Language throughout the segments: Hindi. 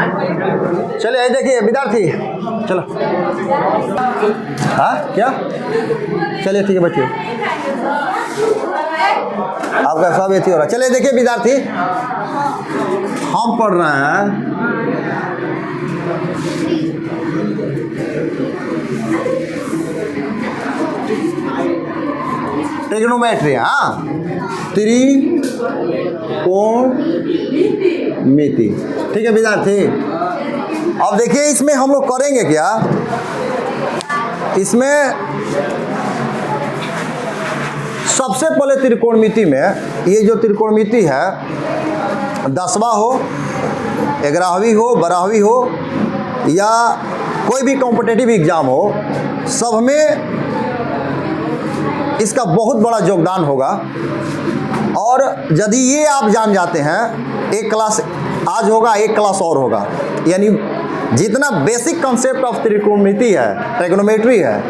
चलिए ये देखिए विद्यार्थी, चलो। हाँ क्या? चलिए ठीक है बैठिए, आपका सब ये हो रहा है। चलिए देखिए विद्यार्थी, हम पढ़ रहे हैं ट्रिग्नोमेट्री। हाँ, त्रिकोणमिति। ठीक है विद्यार्थी, अब देखिए इसमें हम लोग करेंगे क्या, इसमें सबसे पहले त्रिकोणमिति में ये जो त्रिकोणमिति है 10वां हो, 11वीं हो, 12वीं हो या कोई भी कॉम्पिटिटिव एग्जाम हो, सब में इसका बहुत बड़ा योगदान होगा। और यदि ये आप जान जाते हैं, एक क्लास आज होगा, एक क्लास और होगा, यानी जितना बेसिक कंसेप्ट ऑफ त्रिकोणमिति है, ट्रिग्नोमेट्री है,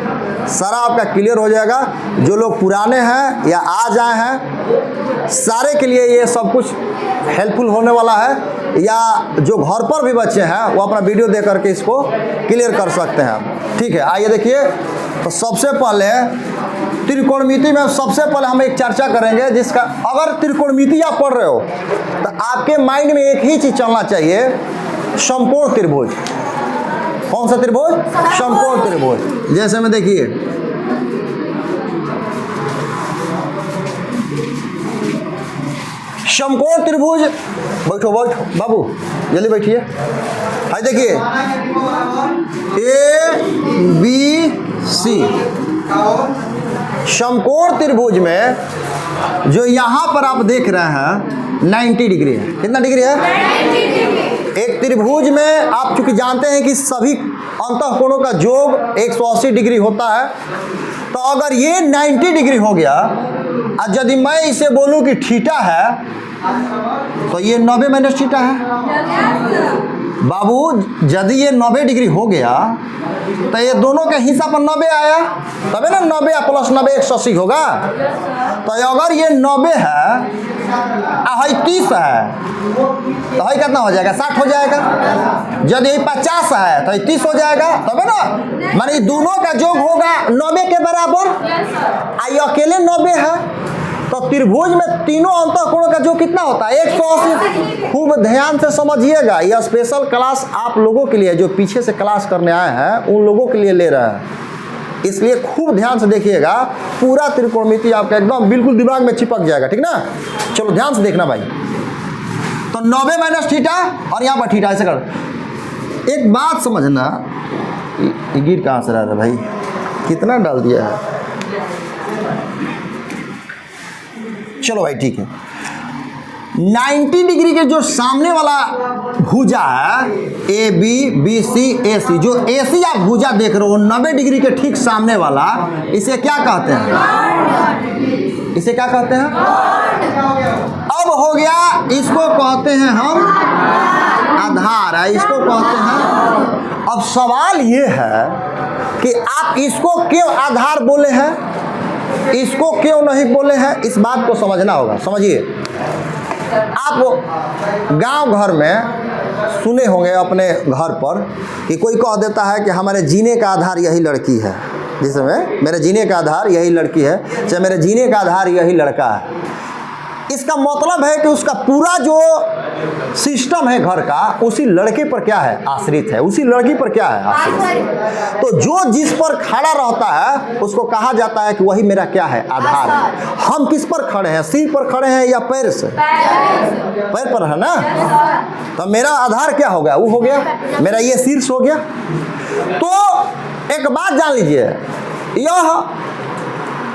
सारा आपका क्लियर हो जाएगा। जो लोग पुराने हैं या आज आए हैं, सारे के लिए ये सब कुछ हेल्पफुल होने वाला है। या जो घर पर भी बच्चे हैं वो अपना वीडियो देख करके इसको क्लियर कर सकते हैं। ठीक है, आइए देखिए। तो सबसे पहले त्रिकोणमिति में सबसे पहले हम एक चर्चा करेंगे, जिसका अगर त्रिकोणमिति आप पढ़ रहे हो तो आपके माइंड में एक ही चीज चलना चाहिए, समकोण त्रिभुज। कौन सा त्रिभुज? समकोण त्रिभुज। जैसे में देखिए समकोण त्रिभुज, बैठो बैठो बाबू, जल्दी बैठिए। हाय देखिए ABC समकोण त्रिभुज में जो यहाँ पर आप देख रहे हैं 90 डिग्री है। कितना डिग्री है? 90 डिग्री। एक त्रिभुज में आप चूंकि जानते हैं कि सभी अंतःकोणों का योग 180 डिग्री होता है, तो अगर ये 90 डिग्री हो गया और यदि मैं इसे बोलूं कि थीटा है, तो ये 90 माइनस थीटा है। बाबू यदि ये 90 डिग्री हो गया तो ये दोनों के हिस्सा पर 90 आया, तबे ना 90 प्लस 90 180 होगा। तो अगर ये 90 है और 30 है तो है कितना हो जाएगा? 60 हो जाएगा। यदि ये 50 है तो 30 हो जाएगा, तबे ना, माने दोनों का योग होगा 90 के बराबर। आई अकेले 90 है, तो त्रिभुज में तीनों अंतःकोणों का जो कितना होता है? 180। खूब ध्यान से समझिएगा, यह स्पेशल क्लास आप लोगों के लिए, जो पीछे से क्लास करने आए हैं उन लोगों के लिए ले रहे हैं, इसलिए खूब ध्यान से देखिएगा। पूरा त्रिकोणमिति आपका एकदम बिल्कुल दिमाग में चिपक जाएगा, ठीक ना। चलो ध्यान से देखना भाई। तो 90 माइनस थीटा और यहाँ पर थीटा, ऐसे कर। एक बात समझना, गिर कहाँ से रहा है भाई, कितना डाल दिया है। चलो भाई ठीक है, 90 डिग्री के जो सामने वाला भुजा है AB BC AC, जो AC आप भुजा देख रहे हो 90 डिग्री के ठीक सामने वाला, इसे क्या कहते हैं? इसे क्या कहते हैं? अब हो गया, इसको कहते हैं हम आधार है, इसको कहते हैं। अब सवाल ये है कि आप इसको क्यों आधार बोले हैं, इसको क्यों नहीं बोले हैं, इस बात को समझना होगा। समझिए, आप गांव घर में सुने होंगे अपने घर पर कि कोई कह देता है कि हमारे जीने का आधार यही लड़की है, जिसमें मेरे जीने का आधार यही लड़की है, चाहे मेरे जीने का आधार यही लड़का है। इसका मतलब है कि उसका पूरा जो सिस्टम है घर का, उसी लड़के पर क्या है? आश्रित है। उसी लड़की पर क्या है? आश्रित। तो जो जिस पर खड़ा रहता है उसको कहा जाता है कि वही मेरा क्या है? आधार है। हम किस पर खड़े हैं? सिर पर खड़े हैं या पैर से? पैर पर है ना। तो मेरा आधार क्या हो गया? वो हो गया मेरा ये शीर्ष हो गया। तो एक बात जान लीजिए,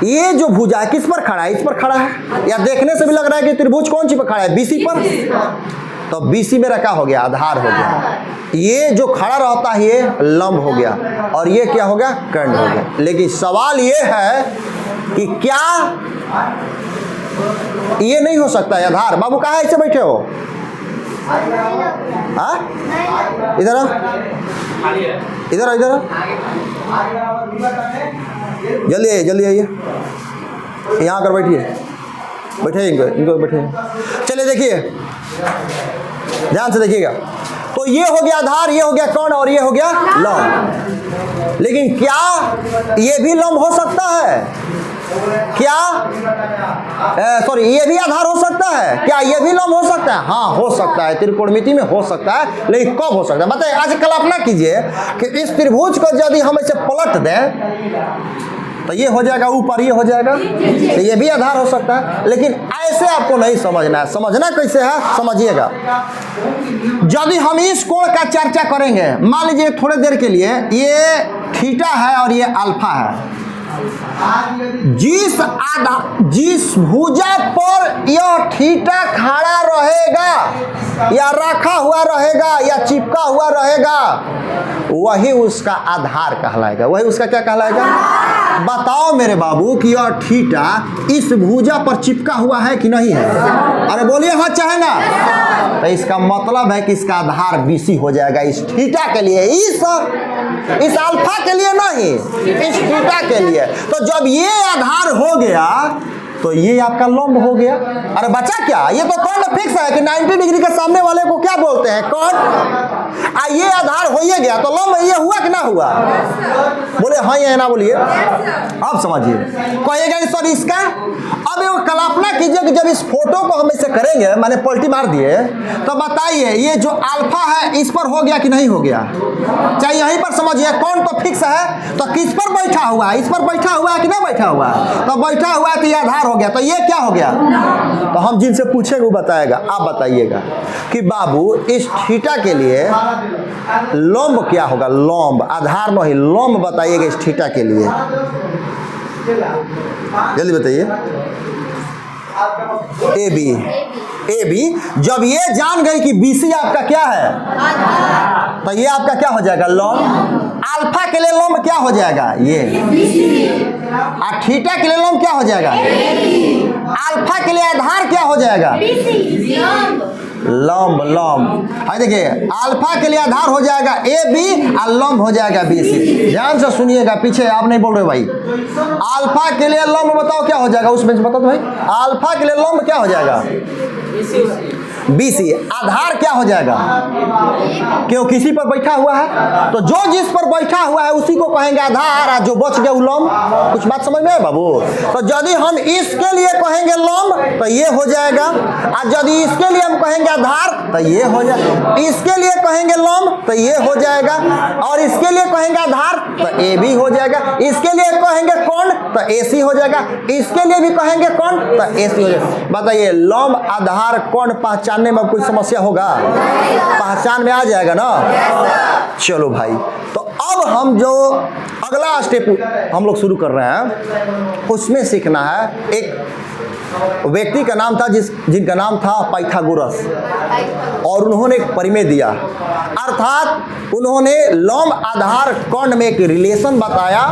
ये जो भुजा है किस पर खड़ा है? इस पर खड़ा है। या देखने से भी लग रहा है कि त्रिभुज कौन सी पर खड़ा है? BC पर। तो BC मेरा क्या हो गया? आधार हो गया। ये जो खड़ा रहता है ये लंब हो गया, और ये क्या हो गया? कर्ण हो गया। लेकिन सवाल ये है कि क्या ये नहीं हो सकता है आधार? बाबू कहाँ ऐसे बैठे हो? हाँ, इधर आओ, इधर आओ, इधर आओ, जल्दी आइए, जल्दी आइए, यहाँ आकर बैठिए, बैठे इनको बैठे। चलिए देखिए, ध्यान से देखिएगा। तो तो ये हो गया आधार, ये हो गया कर्ण और ये हो गया लंब। लेकिन क्या ये भी लंब हो सकता है? क्या सॉरी ये भी आधार हो सकता है? क्या ये भी लंब हो सकता है? हाँ हो सकता है, त्रिकोणमिति में हो सकता है, लेकिन कब हो सकता है बताइए। आज कल्पना कीजिए कि इस त्रिभुज को यदि हम इसे पलट दें तो ये हो जाएगा ऊपर, ये हो जाएगा, तो ये भी आधार हो सकता है। लेकिन ऐसे आपको नहीं समझना है। समझना कैसे है समझिएगा। यदि हम इस कोण का चर्चा करेंगे, मान लीजिए थोड़ी देर के लिए, ये थीटा है और ये अल्फा है। जिस भुजा पर यह थीटा खड़ा रहेगा या रखा हुआ रहेगा या चिपका हुआ रहेगा, वही उसका आधार कहलाएगा। वही उसका क्या कहलाएगा? बताओ मेरे बाबू कि यह थीटा इस भुजा पर चिपका हुआ है कि नहीं है? अरे बोलिए हाँ चाहे ना। तो इसका मतलब है कि इसका आधार BC हो जाएगा इस थीटा के लिए, इस अल्फा के लिए नहीं, इस थीटा के लिए। तो जब ये आधार हो गया तो ये आपका लंब हो गया। अरे बचा क्या? ये तो कर्ण फिक्स है कि 90 डिग्री के सामने वाले को क्या बोलते हैं? कर्ण। ये आधार हो ही गया तो लंब ये हुआ कि ना हुआ? बोले हाँ या ना बोलिए। आप समझिए, कहिएगा सर इसका। अब ये कल्पना कीजिए कि जब इस फोटो को हम इसे करेंगे, मैंने पलटी मार दिए, तो बताइए ये जो अल्फा है इस पर हो गया कि नहीं हो गया? चाहे यहीं पर समझिए, कौन तो फिक्स है, तो किस पर बैठा हुआ है? इस पर बैठा हुआ है कि ना बैठा हुआ है? तो बैठा हुआ है तो ये आधार हो गया। तो ये क्या हो गया? तो हम जिनसे पूछेंगे वो बताएगा। आप बताइएगा कि बाबू इस थीटा के लिए लंब क्या होगा? लंब, आधार नहीं, लंब बताइएगा इस थीटा के लिए, जल्दी बताइए। A B. जब ये जान गए कि BC आपका क्या है, तो ये आपका क्या हो जाएगा? लंब। अल्फा के लिए लंब क्या हो जाएगा? ये। और थीटा के लिए लंब क्या हो जाएगा? अल्फा के लिए आधार क्या हो जाएगा? लंब। देखिए अल्फा के लिए आधार हो जाएगा AB और लंब हो जाएगा BC। ध्यान से सुनिएगा, पीछे आप नहीं बोल रहे भाई। अल्फा के लिए लंब बताओ क्या हो जाएगा? उस बेंच बता दो भाई। अल्फा के लिए लंब क्या हो जाएगा? BC। आधार क्या हो जाएगा? क्यों किसी पर बैठा हुआ है, तो जो जिस पर बैठा हुआ है उसी को कहेंगे आधार, और जो बच गया वो लंब। कुछ बात समझ में है बाबू? तो यदि हम इसके लिए कहेंगे लंब तो ये हो जाएगा, और यदि इसके लिए हम कहेंगे आधार तो ये हो जाएगा, इसके लिए कहेंगे लंब तो ये हो जाएगा, और इसके लिए कहेंगे आधार तो AB हो जाएगा, इसके लिए कहेंगे कर्ण तो AC हो जाएगा, इसके लिए भी कहेंगे कर्ण तो AC हो जाएगा। बताइए लंब आधार कर्ण पहचानने में कोई समस्या होगा? पहचान में आ जाएगा ना? चलो भाई, तो अब हम जो अगला स्टेप हम लोग शुरू कर रहे हैं उसमें सीखना है। एक व्यक्ति का नाम था जिनका नाम था पाइथागोरस, और उन्होंने एक परिमेय दिया, अर्थात उन्होंने लंब आधार कर्ण में एक रिलेशन बताया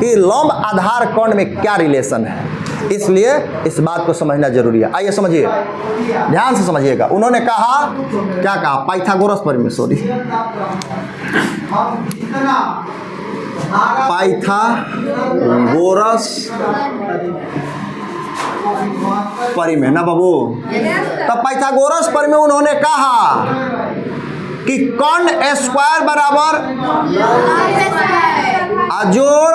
कि लंब आधार कर्ण में क्या रिलेशन है। इसलिए इस बात को समझना जरूरी है। आइए समझिए, ध्यान से समझिएगा। उन्होंने कहा, क्या कहा? पाइथागोरस परिमेय, सॉरी, पाइथागोरस परिमेय ना बाबू। तब पाइथागोरस परिमेय उन्होंने कहा कि कर्ण स्क्वायर बराबर अजोड़।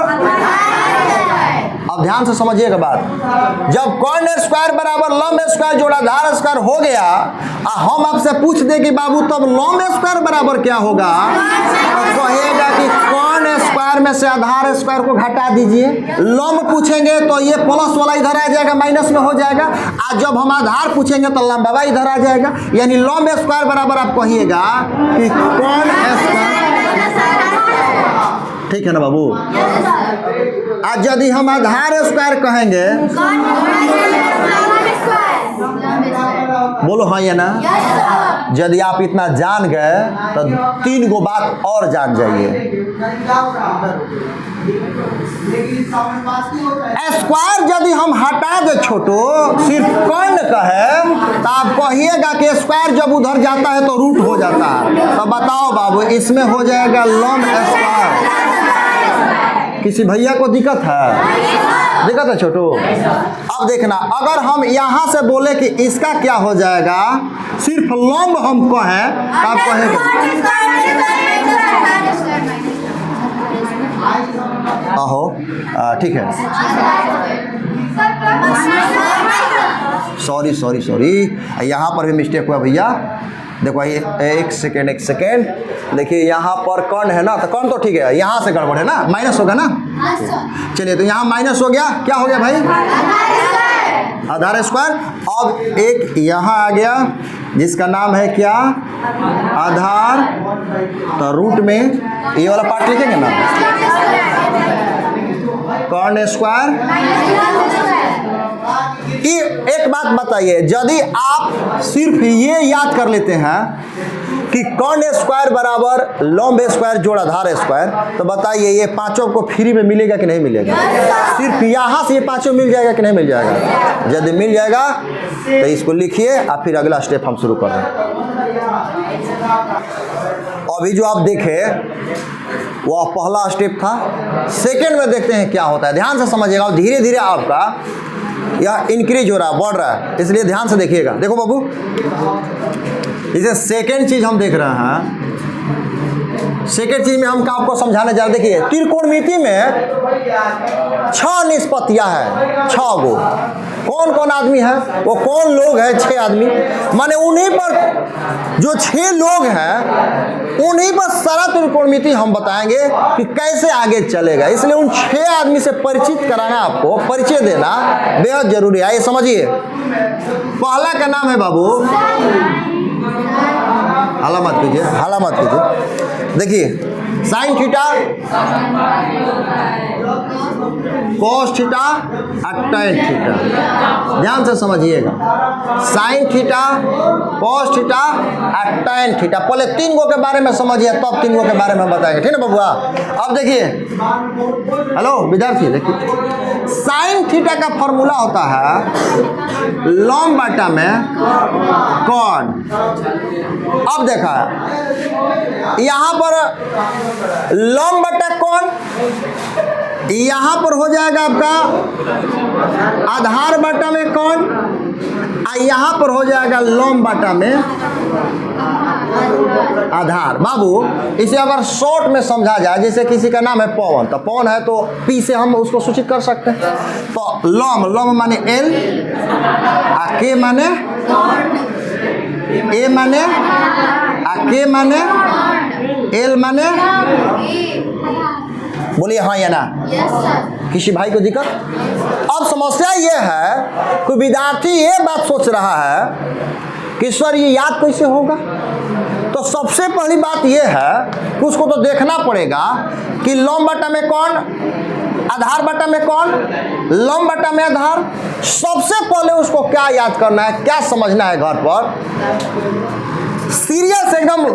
अब ध्यान से समझिएगा बात। जब कर्ण स्क्वायर बराबर लंब स्क्वायर जोड़ा आधार स्क्वायर हो गया, हम आपसे पूछ दे कि बाबू तब लंब स्क्वायर बराबर क्या होगा, तो कहेगा कि कर्ण स्क्वायर में से आधार स्क्वायर को घटा दीजिए। लंब पूछेंगे तो ये प्लस वाला इधर आ जाएगा, माइनस में हो जाएगा। आज जब हम आधार पूछेंगे तो लंबावा इधर आ जाएगा। यानी लंब स्क्वायर बराबर आप कहिएगा कि कर्ण स्क्वायर, ठीक है ना बाबू? आज यदि हम आधार स्क्वायर कहेंगे, बोलो हाँ या ना? यदि आप इतना जान गए तो 3 गो बात और जान जाइए। स्क्वायर यदि हम हटा दे छोटो, सिर्फ कर्ण कहे, तो आप कहिएगा कि स्क्वायर जब उधर जाता है तो रूट हो जाता है। तो बताओ बाबू, इसमें हो जाएगा लंब स्क्वायर। किसी भैया को दिक्कत है? दिक्कत है छोटू। अब देखना, अगर हम यहाँ से बोले कि इसका क्या हो जाएगा, सिर्फ लंब हम कहें, आप कहेंगे आहो ठीक है, सॉरी यहाँ पर भी मिस्टेक हुआ भैया। देखो ये एक सेकेंड, देखिए यहाँ पर कर्ण है ना, तो कर्ण तो ठीक है, यहाँ से गड़बड़ है ना, माइनस होगा ना। चलिए तो यहाँ माइनस हो गया, क्या हो गया भाई, आधार स्क्वायर। अब एक यहाँ आ गया जिसका नाम है क्या, आधार, तो रूट में ये वाला पार्ट लिखेंगे ना, कर्ण स्क्वायर। ये एक बात बताइए, यदि आप सिर्फ ये याद कर लेते हैं कि कर्ण स्क्वायर बराबर लंब स्क्वायर जोड़ आधार स्क्वायर, तो बताइए ये पांचों को फ्री में मिलेगा कि नहीं मिलेगा? सिर्फ यहाँ से ये पांचों मिल जाएगा कि नहीं मिल जाएगा? यदि मिल जाएगा तो इसको लिखिए और फिर अगला स्टेप हम शुरू कर रहे हैं। अभी जो आप देखे वह पहला स्टेप था, सेकेंड में देखते हैं क्या होता है। ध्यान से समझिएगा, धीरे धीरे आपका यह इंक्रीज हो रहा है, बढ़ रहा है, इसलिए ध्यान से देखिएगा। देखो बाबू, इसे सेकेंड चीज हम देख रहे हैं। सेकेंड चीज में हम आपको समझाने जा रहे हैं। देखिए त्रिकोणमिति में 6 निष्पत्तियां हैं, 6 गो। कौन कौन आदमी है, वो कौन लोग हैं, 6 आदमी। माने उन्हीं पर जो 6 लोग हैं, उन्हीं पर सारा त्रिकोणमिति हम बताएंगे कि कैसे आगे चलेगा। इसलिए उन 6 आदमी से परिचित कराना, आपको परिचय देना बेहद जरूरी है। ये समझिए, पहला का नाम है बाबू, हाला मत कीजिए, देखिए साइन थीटा, कोस थीटा और टैन थीटा। ध्यान से समझिएगा, साइन थीटा, कोस थीटा और टैन थीटा। पहले 3 गो के बारे में समझिए, तब 3 गो के बारे में बताएंगे, ठीक है ना बबुआ। अब देखिए, हेलो विद्यार्थी, देखिए साइन थीटा का फॉर्मूला होता है लंब बटा में कौन। अब देखा यहाँ पर लंब बटा कौन, यहाँ पर हो जाएगा आपका आधार बटा में कौन, और यहाँ पर हो जाएगा लंब बटा में आधार। बाबू इसे अगर शॉर्ट में समझा जाए, जैसे किसी का नाम है पवन, तो पवन है तो पी से हम उसको सूचित कर सकते हैं। तो लंब माने एल, के माने ए माने, के माने एल माने, बोलिए हाँ या ना। किसी भाई को दिक्कत? अब समस्या ये है कि विद्यार्थी ये बात सोच रहा है कि सर ये याद कैसे होगा। तो सबसे पहली बात ये है कि उसको तो देखना पड़ेगा कि लंब बटा में कौन, आधार बटा में कौन, लंब बटा में आधार। सबसे पहले उसको क्या याद करना है, क्या समझना है, घर पर सीरियस एकदम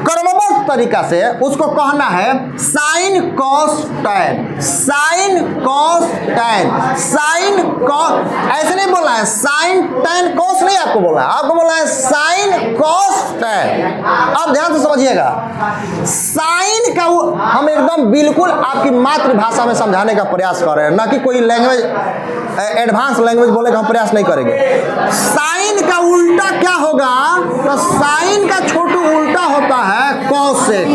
कर्मबद्ध तरीका से उसको कहना है sign cos tan, sign cos tan, sine cos. ऐसे नहीं बोलना है साइन टैन कॉस, नहीं आपको बोलना है, आपको बोलना है साइन कॉस टैन। अब ध्यान से समझिएगा, साइन का हम एकदम बिल्कुल आपकी मातृभाषा में समझाने का प्रयास कर रहे हैं, ना कि कोई लैंग्वेज एडवांस लैंग्वेज बोले का हम प्रयास नहीं करेंगे। साइन का उल्टा क्या होगा, तो साइन का छोटू उल्टा होता है कोसेक,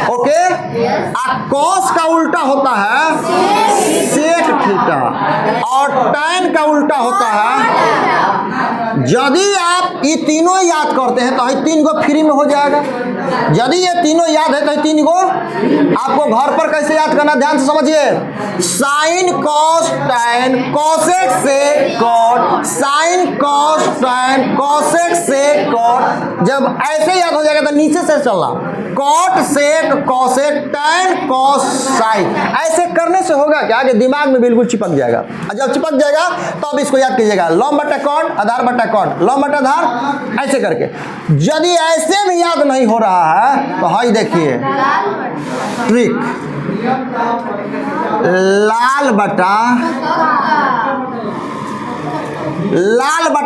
ओके। कॉस का उल्टा होता है सेक थीटा, और टैन का उल्टा होता है। यदि आप ये तीनों याद करते हैं तो ये 3 गो फ्री में हो जाएगा। यदि ये तीनों याद है तो ये 3 गो आपको घर पर कैसे याद करना, ध्यान से समझिए। Sine cos tan, cosec sec cot, sine cos tan, cosec sec cot. जब ऐसे याद हो जाएगा तो नीचे से चलना, cot sec cosec tan cos sine. ऐसे करने से होगा क्या कि दिमाग में बिल्कुल चिपक जाएगा, और जब चिपक जाएगा तो अब इसको याद कीजिएगा, लंब बटा कौन, आधार बटा कौन, लंब बटा आधार, ऐसे करके। यदि ऐसे भी याद नहीं हो रहा है तो हाई देखिए ट्रिक, लाल बटा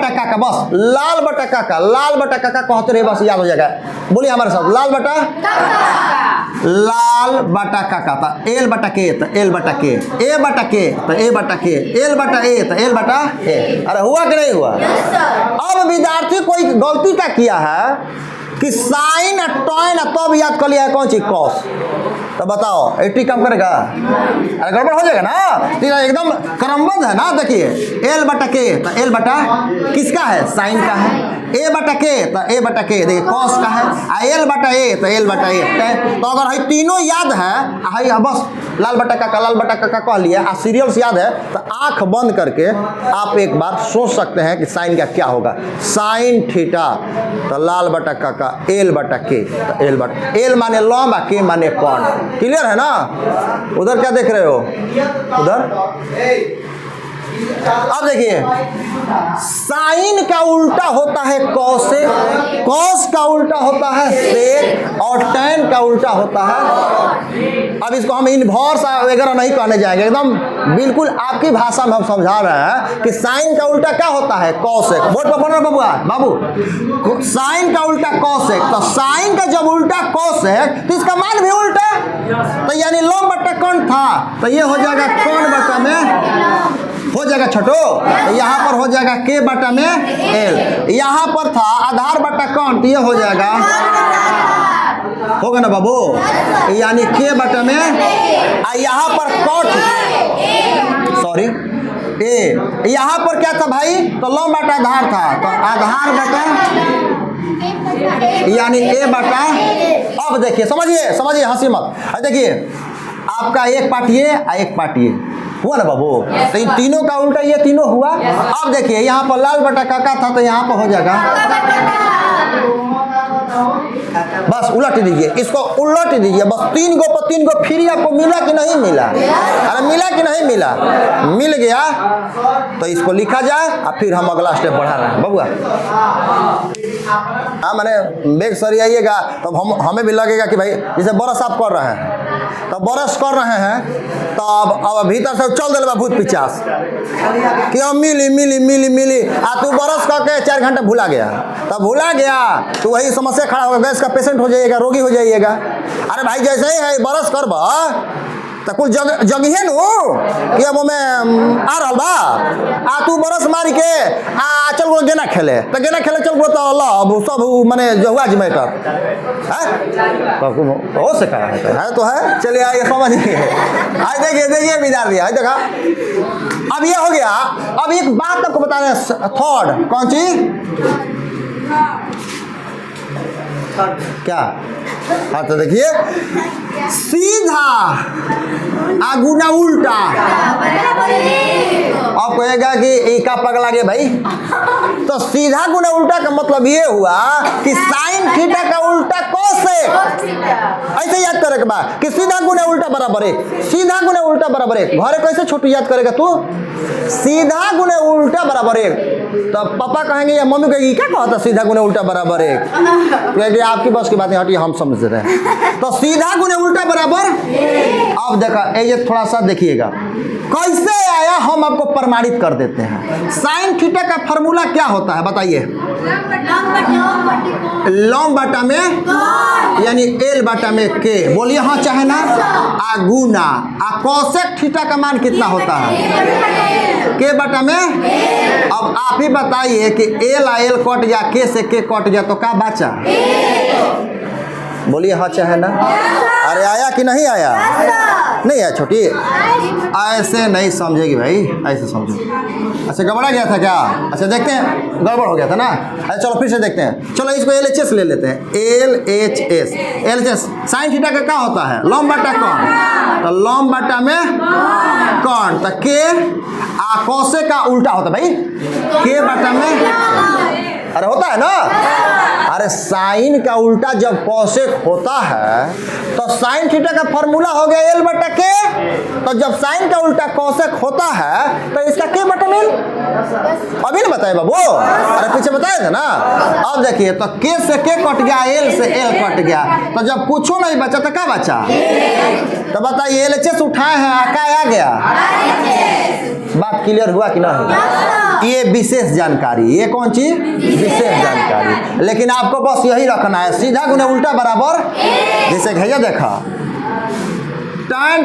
काका, बस लाल बटा काका, लाल बटा काका कहते रहे, बस याद हो जाएगा। बोलिए हमारे साथ, लाल बटा काका। लाल बटा काका, तो एल बटा के, तो एल बटा के, ए बटा के, तो ए बटा के, एल बटा ए, तो एल बटा ए। अरे हुआ कि नहीं हुआ? अब विद्यार्थी कोई गलती क्या किया है कि साइन टॉइन तब याद कर लिया है कौन चीज? कॉस। तो बताओ 80 कम करेगा? अरे गड़बड़ हो जाएगा ना, तो एकदम क्रमबद्ध है ना। देखिए एल बटा के, तो एल बटा किसका है? साइन का है। ए बटा के, तो ए बटा के देखिए कॉस का है। एल बटा ए, तो एल बटा ए। तो अगर है तीनों याद है, बस लाल बटा काका, लाल बटा काका कह लिया, सीरियल्स याद है, तो आंख बंद करके आप एक बार सोच सकते हैं कि साइन का क्या होगा। साइन थीटा, तो लाल बटा काका, एल बटा के, तो एल बटा, एल माने लॉम्ब, के माने कौन। क्लियर है ना? उधर क्या देख रहे हो? उधर अब देखिए, साइन का उल्टा होता है कॉसेक, कॉस का उल्टा होता है सेक, और टैन का उल्टा होता है। अब इसको हम इनवर्स वगैरह नहीं कहने जाएंगे, एकदम बिल्कुल आपकी भाषा में हम समझा रहे हैं कि साइन का उल्टा क्या होता है? कॉसेक। बोर्ड पर पढ़ रहे बाबू, साइन का उल्टा कॉसेक। तो साइन का जब उल्टा कॉसेक, तो इसका मान भी उल्टा, तो यानी लॉम्ब बटा कौन था, तो ये हो जाएगा कौन बटा में, हो जाएगा छोटो, तो यहाँ पर हो जाएगा के बटा में एल। यहाँ पर था आधार बटा कौन, तो ये हो जाएगा, होगा ना बाबू, यानी के बटा में, यहाँ पर कॉट, सॉरी ए, यहाँ पर क्या था भाई? तो लॉम्ब बटा आधार था, तो आधार बटा यानी ए बटा। अब देखिए, समझिए समझिए, हंसी मत। देखिए आपका एक पार्ट ये, एक पार्ट ये हुआ ना बाबू, तो इन तीनों का उल्टा ये तीनों हुआ। अब देखिए यहाँ पर लाल बटा काका था, तो यहाँ पर हो जाएगा, बस उलट दीजिए, इसको उलट दीजिए, बस 3 गो पर 3 गो फ्री। आपको मिला कि नहीं मिला? अरे मिला कि नहीं मिला? मिल गया, तो इसको लिखा जाए और फिर हम अगला स्टेप बढ़ा रहे हैं बबुआ। हाँ, मैंने बैग सर आइएगा तो हमें भी लगेगा कि भाई जैसे बरस आप कर रहे हैं, तो बरस कर रहे हैं, तो अब भीतर से चल दिल भूत पिचास कि अब मिली मिली मिली मिली, आ तू बरस करके 4 घंटे भुला गया, तब भुला गया तो वही समस्या खड़ा होगा, गैस का पेशेंट हो जाइएगा, रोगी हो जाइएगा। अरे भाई जैसे ही है बरस करब तो कुछ जगहे नु कि अब मैं आ रहा बा, आ तू बरस मारी के आ चल गो गेना खेले, तो गेना खेले चल गो, तो अल्लाह सब माने जहुआ जी मैटर है हो सका है तो है। चलिए आइए समझिए, आज देखिए देखिए विद्यार्थी है देखा, अब ये हो गया। अब एक बात आपको बता रहे हैं, थर्ड कौन सी क्या? हाँ तो देखिए, सीधा आगुना उल्टा। अब कहेगा कि इका पगला गया भाई, तो सीधा गुना उल्टा का मतलब ये हुआ कि साइन थीटा का उल्टा कोसेक। ऐसे याद करे के बाद कि सीधा गुना उल्टा बराबर है, सीधा गुना उल्टा बराबर है। घरे कैसे छोटू याद करेगा तू? सीधा गुना उल्टा बराबर है। तो पापा कहेंगे या मम्मी कहेगी क्या कहता सीधा गुना उल्टा बराबर है? क्योंकि आपकी बस की बात हटी, हम समझ रहे हैं। तो सीधा गुना उल्टा बराबर। अब देखा ये थोड़ा सा देखिएगा कैसे आया, हम आपको प्रमाणित कर देते हैं। साइन थीटा का फॉर्मूला क्या होता है बताइए? लॉम्ब बटा में यानी एल बटा में के, बोलिए हाँ चाहे ना, आगुना। कोसेक थीटा का मान कितना होता है? के बटा में। अब आप ही बताइए कि एल आ एल कट गया, के से के कट गया, तो क्या बचा? बोलिए हाँ चाहे ना। अरे आया कि नहीं आया? नहीं आया छोटी, ऐसे नहीं समझेगी भाई, ऐसे समझो। अच्छा गड़बड़ा गया था क्या? अच्छा देखते हैं, गड़बड़ हो गया था ना। अच्छा चलो फिर से देखते हैं, चलो इसको LHS ले लेते हैं। LHS, LHS साइन थीटा का क्या होता है? लॉम्ब बटा कौन, तो लॉम्ब बटा में कौन, तो के आ कोसे का उल्टा होता है भाई, के बटा में। अरे होता है ना, अरे साइन का उल्टा जब कोसेक होता है तो साइन थीटा का फॉर्मूला हो गया एल बटा के। तो जब साइन का उल्टा कोसेक होता है तो इसका के बटा में। अभी नहीं बताए बाबू, अरे पीछे बताए थे ना। अब देखिए, तो के से के कट गया, एल से एल कट गया, तो जब कुछ नहीं बचा तो क्या बचा? तो बताइए LHS उठाए हैं, क्या आ गया? बात क्लियर हुआ कि नहीं? ये विशेष जानकारी, ये कौन चीज? विशेष जानकारी। लेकिन आपको बस यही रखना है, सीधा गुना उल्टा बराबर। जैसे भैया देखा tan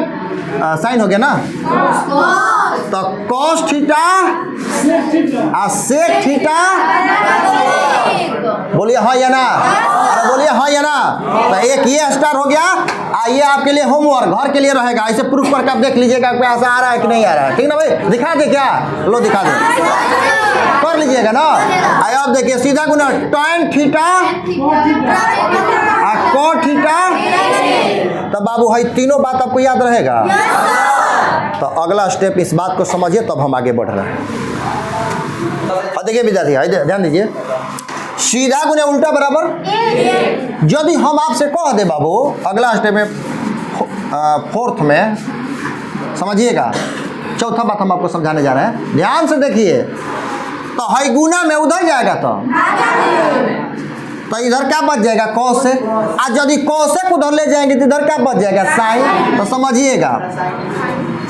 साइन हो गया ना, तो cos थीटा और sec थीटा, बोलिए हाँ या ना, अरे बोलिए हाँ या ना। तो एक ये स्टार हो गया, ये आपके लिए होमवर्क घर के लिए रहेगा, ऐसे प्रूफ करके आप देख लीजिएगा कि ऐसा आ रहा है कि नहीं आ रहा है, ठीक ना भाई? दिखा दे क्या? लो दिखा दे, कर लीजिएगा ना। अब देखिए सीधा गुना tan थीटा और cot थीटा, तो बाबू भाई तीनों बात आपको याद रहेगा। तो अगला स्टेप इस बात को समझिए, तब हम आगे बढ़ रहे हैं। और देखिए विद्यार्थी ध्यान दीजिए, सीधा गुना उल्टा बराबर। यदि हम आपसे कह दे बाबू अगला स्टेप में फोर्थ में, समझिएगा, चौथा बात हम आपको समझाने जा रहे हैं, ध्यान से देखिए। तो है गुना में उधर जाएगा तो इधर क्या बच जाएगा? cos से। आज यदि cos से उधर ले जाएंगे तो इधर क्या बच जाएगा? sin। तो समझिएगा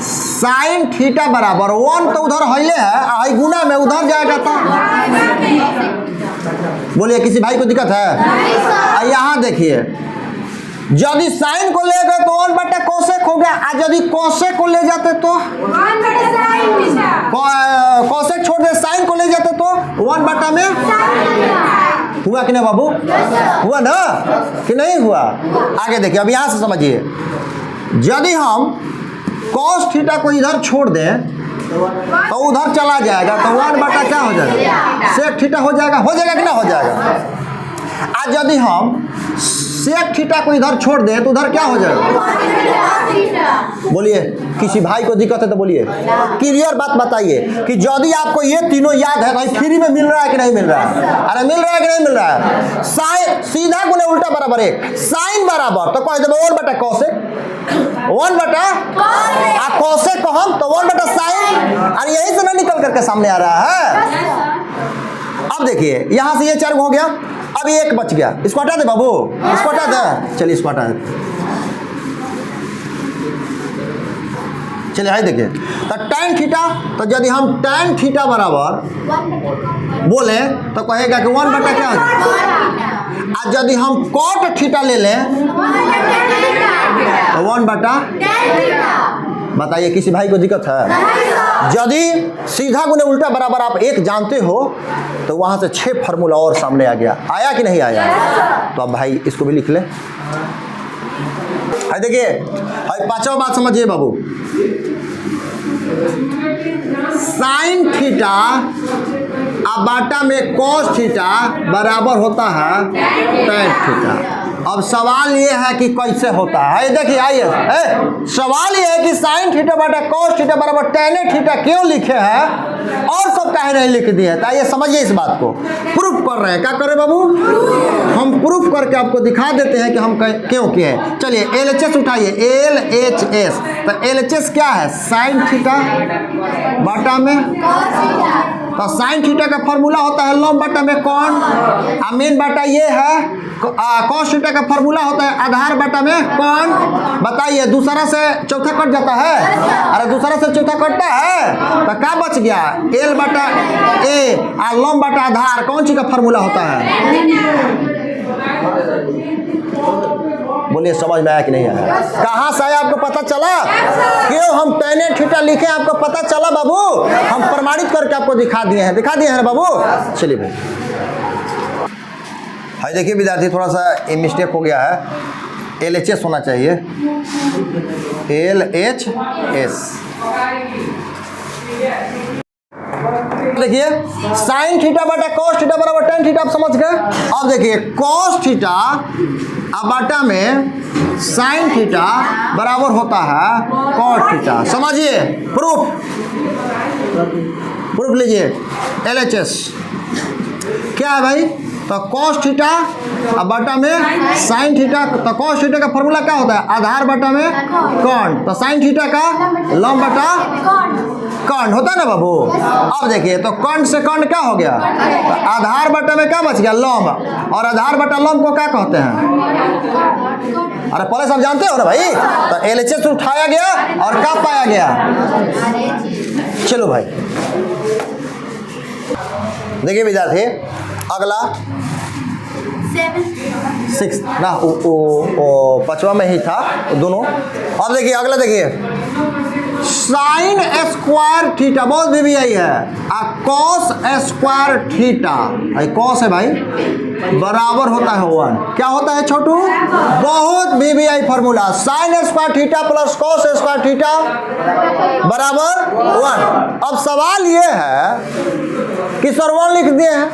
sin थीटा बराबर 1 तो उधर हिले है, गुना में उधर जाएगा तो बोलिए किसी भाई को दिक्कत है? यहाँ देखिए, यदि साइन को ले गए तो 1 कोसेक हो गया, आज यदि कोसेक को ले जाते तो कोसेक छोड़ दे, साइन को ले जाते तो 1 में हुआ कि नहीं बाबू? हुआ ना कि नहीं हुआ? आगे देखिए, अब यहाँ से समझिए, यदि हम cos थीटा को इधर छोड़ दें तो उधर चला जाएगा, तो 1 क्या हो जाएगा? sec थीटा हो जाएगा कि ना हो जाएगा? आज यदि हम sec थीटा को इधर छोड़ दें तो उधर क्या हो जाएगा? बोलिए किसी भाई को दिक्कत है तो बोलिए, क्लियर बात बताइए कि यदि आपको ये तीनों याद है तो फ्री में मिल रहा है कि नहीं मिल रहा है? अरे मिल रहा है कि नहीं मिल रहा है? साइन सीधा गुना उल्टा बराबर 1, साइन बराबर तो कह देंगे 1 कोसेक, 1 कोसेक को हम तो 1 साइन, अरे यही से ना निकल करके सामने आ रहा है। अब देखिए यहां से ये 4 हो गया, अब ये 1 बच गया, इसको हटा दे बाबू, इसको हटा दे, चलिए इसको हटा दे, चलिए हाई देखिए। तो tan थीटा, तो यदि हम tan थीटा बराबर बोले तो कहेगा कि 1 क्या हो जाएगा? आज यदि हम cot थीटा ले लें तो 1 बताइए किसी भाई को दिक्कत है? यदि सीधा गुने उल्टा बराबर आप 1 जानते हो तो वहां से 6 फार्मूला और सामने आ गया, आया कि नहीं आया? तो अब भाई इसको भी लिख ले। देखिए पांचवा बात समझिए बाबू, साइन थीटा बाटा में cos थीटा बराबर होता है tan थीटा। अब सवाल ये है कि कैसे होता है, देखिए आइए, सवाल ये है कि साइन थीटा बटा cos थीटा बराबर tan थीटा क्यों लिखे हैं और सब काहे नहीं लिख दिए? तो आइए समझिए इस बात को, प्रूफ कर रहे हैं। क्या करें बाबू? हम प्रूफ करके आपको दिखा देते हैं कि हम क्यों किए। चलिए LHS उठाइए, LHS, तो LHS क्या है? साइन थीटा बटा में, तो साइन थीटा का फॉर्मूला होता है लॉग बटा में कौन, मेन बटा ये है, cos थीटा का फॉर्मूला होता है आधार बटा में कौन। बताइए दूसरा से चौथा कट जाता है? अरे दूसरा से चौथा कटता है, तो क्या बच गया? L बटा A और लॉग बटा आधार कौन सी का फॉर्मूला होता है? बोलिए समझ में आया कि नहीं आया? कहाँ से आया आपको पता चला? क्यों हम tan थीटा लिखे आपको पता चला बाबू? हम प्रमाणित करके आपको दिखा दिए हैं बाबू। चलिए भाई, हाय देखिए विद्यार्थी, थोड़ा सा मिस्टेक हो गया है, LHS होना चाहिए, LHS। देखिए साइन थीटा बटा cos थीटा बराबर tan थीटा, आप समझ गए? अब देखिए cos थीटा बटा में साइन थीटा बराबर होता है cot थीटा। समझिए, प्रूफ लीजिए। LHS क्या है भाई? तो cos थीटा बटा में साइन थीटा, तो cos थीटा का फॉर्मूला क्या होता है? आधार बटा में कौन, तो साइन थीटा का लॉग बटा कौन होता है ना बाबू। अब देखिए तो कौन से कौन क्या हो गया? तो आधार बटा में क्या बच गया? लॉग, और आधार बटा लॉग को क्या कहते हैं? अरे पहले सब जानते हो ना भाई। तो LHS उठाया गया और क्या पाया गया? चलो भाई देखिए विद्यार्थी, अगला 6 ना, वो 5वां में ही था दोनों। अब देखिए अगला, देखिए साइन स्क्वायर थीटा, बहुत भी यही है, कॉस स्क्वायर थीटा, कॉस है भाई, बराबर होता है 1, क्या होता है छोटू, बहुत BBI formula, sine square theta plus cos square theta बराबर 1। अब सवाल ये है कि सर 1 लिख दिए हैं,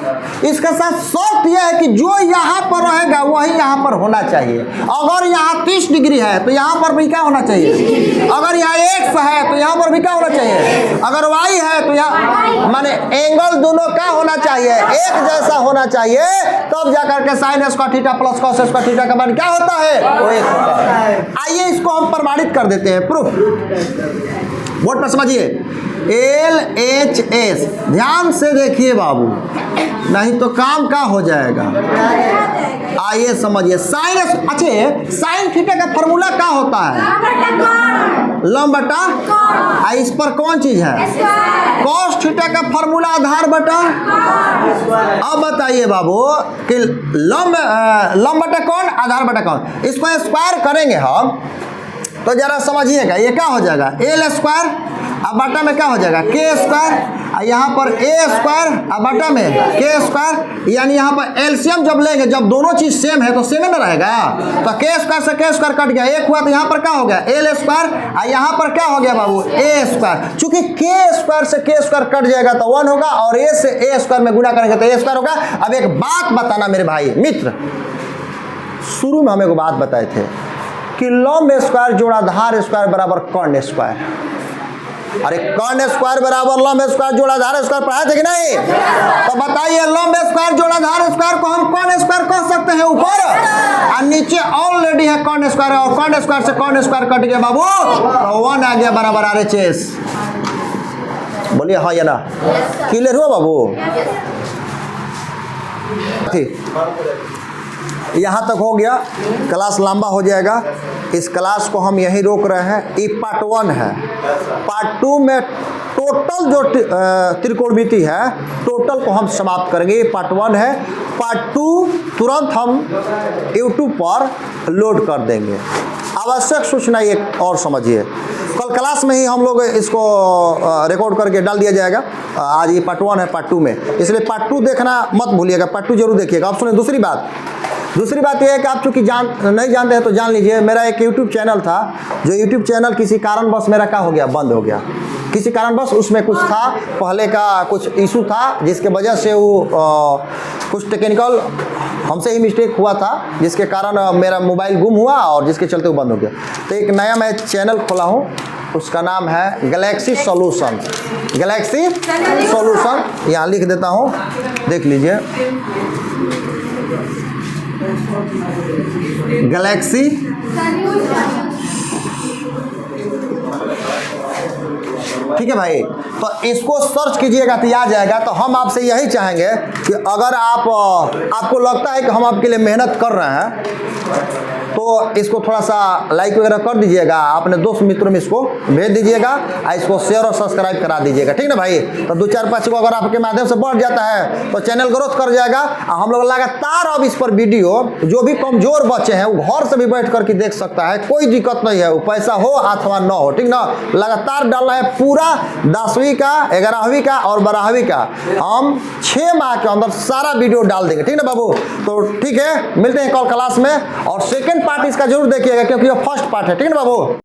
इसके साथ शर्त यह है कि जो यहाँ पर रहेगा वही यहाँ पर होना चाहिए। अगर यहाँ 30 डिग्री है तो यहाँ पर भी क्या होना चाहिए, अगर यहाँ x है तो यहाँ पर भी क्या होना चाहिए, अगर y है तो यहाँ, माने एंगल दोनों क्या होना चाहिए, एक जैसा होना चाहिए, तब जाकर के sine square theta plus cos square theta का मान क्या होता है, वो एक होता है। आइए इसको हम प्रमाणित कर देते हैं, प्रूफ बोर्ड पर समझिए, LHS, ध्यान से देखिए बाबू, नहीं तो काम का हो जाएगा। आइए समझिए, साइन, अच्छा साइन थीटा का फॉर्मूला क्या होता है, लंब बटा, इस पर कौन चीज है, कॉस थीटा का फॉर्मूला आधार बटा। अब बताइए बाबू कि लंब बटा कौन, आधार बटा कौन, इसको स्क्वायर करेंगे हम तो जरा समझिएगा, ये क्या हो जाएगा, L स्क्वायर, अब बटा में क्या हो जाएगा, K स्क्वायर, यहाँ पर A स्क्वायर, अब बटा में K स्क्वायर, यानी यहाँ पर एलसीएम जब लेंगे, जब दोनों चीज सेम है तो सेम में रहेगा, तो K स्क्वायर से K स्क्वायर कट गया, एक हुआ तो यहाँ पर क्या हो गया, L स्क्वायर, यहाँ पर क्या हो गया बाबू, A स्क्वायर। चूंकि K स्क्वायर से K स्क्वायर कट जाएगा तो 1 होगा, और A से A स्क्वायर में गुना करेंगे तो A स्क्वायर होगा। अब एक बात बताना मेरे भाई मित्र, शुरू में हम एक बात बताए थे कि लंब स्क्वायर जोड़ा धार स्क्वायर बराबर कर्ण स्क्वायर। अरे कर्ण स्क्वायर बराबर लंब स्क्वायर जोड़ा धार स्क्वायर पढ़ाए थे कि नहीं, तो बताइए लंब स्क्वायर जोड़ा धार स्क्वायर को हम कर्ण स्क्वायर कह सकते हैं ऊपर, और नीचे ऑलरेडी है कर्ण स्क्वायर, और कर्ण स्क्वायर से कर्ण स्क्वायर कट गया बाबू, तो 1 आ गया बराबर RHS। बोलिए हाँ या ना, क्लियर हुआ बाबू, ठीक, यहाँ तक हो गया, क्लास लंबा हो जाएगा, इस क्लास को हम यहीं रोक रहे हैं। ये पार्ट 1 है, पार्ट 2 में टोटल जो त्रिकोणमिति है टोटल को हम समाप्त करेंगे। ये पार्ट 1 है, पार्ट 2 तुरंत हम यूट्यूब पर लोड कर देंगे। आवश्यक सूचना एक और समझिए, कल क्लास में ही हम लोग इसको रिकॉर्ड करके डाल दिया जाएगा। आज ये पार्ट 1 है, पार्ट 2 में, इसलिए पार्ट 2 देखना मत भूलिएगा, पार्ट 2 जरूर देखिएगा। आप सुने, दूसरी बात यह है कि आप चूंकि नहीं जानते हैं तो जान लीजिए, मेरा एक यूट्यूब चैनल था, जो यूट्यूब चैनल किसी कारणवश मेरा क्या हो गया, बंद हो गया, किसी कारणवश, उसमें कुछ था, पहले का कुछ इशू था जिसके वजह से वो कुछ टेक्निकल हमसे ही मिस्टेक हुआ था, जिसके कारण मेरा मोबाइल गुम हुआ और जिसके चलते वो बंद हो गया। तो एक नया मैं चैनल खोला हूँ, उसका नाम है गैलेक्सी सॉल्यूशन, गैलेक्सी सॉल्यूशन, यहाँ लिख देता हूँ, देख लीजिए, गैलेक्सी ठीक है भाई, तो इसको सर्च कीजिएगा तो आ जाएगा। तो हम आपसे यही चाहेंगे कि अगर आपको लगता है कि हम आपके लिए मेहनत कर रहे हैं तो इसको थोड़ा सा लाइक वगैरह कर दीजिएगा, अपने दोस्त मित्रों में इसको भेज दीजिएगा, और इसको शेयर और सब्सक्राइब करा दीजिएगा, ठीक ना भाई। तो 2-4-5 को अगर आपके माध्यम से बढ़ जाता है तो चैनल ग्रोथ कर जाएगा। हम लोग लगातार अब इस पर वीडियो, जो भी कमजोर बच्चे हैं वो घर से भी बैठ करके देख सकता है, कोई दिक्कत नहीं है, वो पैसा हो अथवा न हो, ठीक ना। लगातार डाल रहे हैं, पूरा 10वीं का, 11वीं का और 12वीं का हम 6 माह के अंदर सारा वीडियो डाल देंगे, ठीक ना बाबू। तो ठीक है, मिलते हैं कल क्लास में, और सेकेंड पार्ट इसका जरूर देखिएगा क्योंकि ये फर्स्ट पार्ट है, ठीक है ना बाबू।